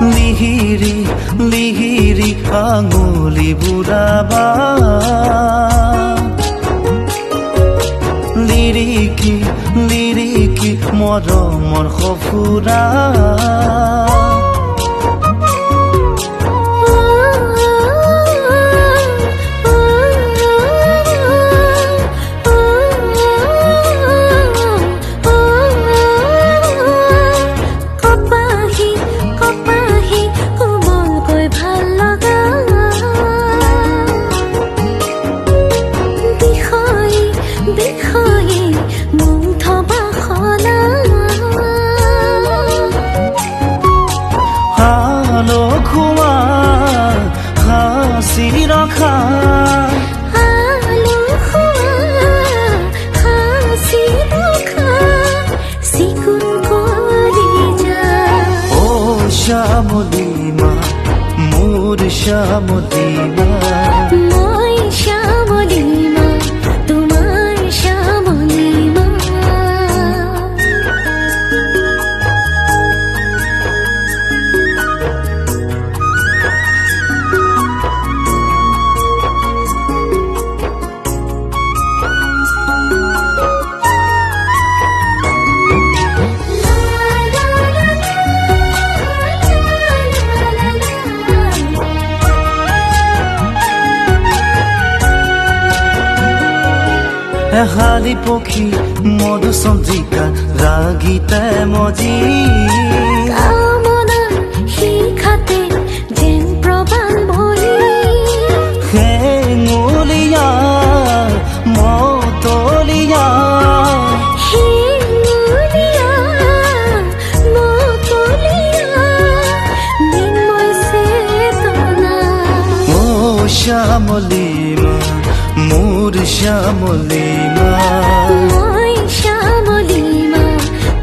লিহিৰি লিহিৰি আঙুলি বুঢ়াবা লিৰিকি লিৰিকি মৰমৰ সফুৰা ৰখা আলো হাসি ৰখা চিকুন কৰি যা ও শ্যামলী মা মোৰ শ্যামলী মা মই শ্যামলী মা তোমাৰ শ্যামলী মা এহালি পক্ষী মধুচন্দ্ৰিকা ৰাগিতে মজি কামনাৰ শিখাতে যেন প্ৰবাল বলি হেঙুলীয়া মতলীয়া হেঙুলীয়া মতলীয়া নিৰ্ময় চেতনা ও শ্যামলী মা মোৰ শ্যামলী মা মই শ্যামলী মা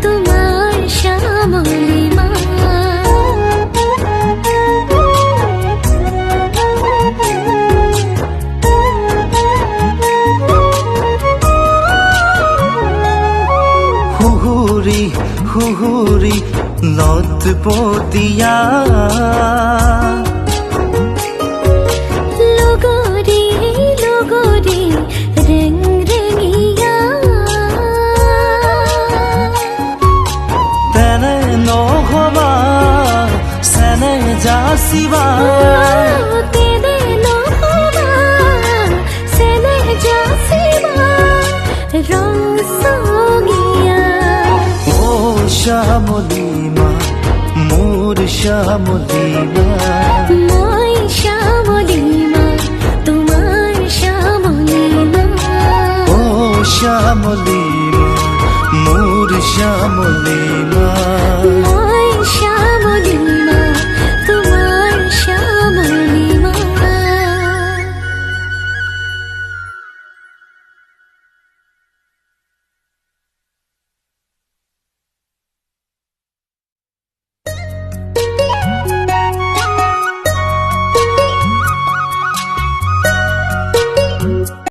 তোমাৰ শ্যামলী মা হুহুৰি হুহুৰি লতপতীয়া যাচিবা তেনে নহবা চেনে যাচিবা ৰং সগিয়া ও শ্যামলী মা মোৰ শ্যামলী মা মই শ্যামলী মা তোমাৰ শ্যামলী মা ও শ্যামলী মা মোৰ শ্যামলী মা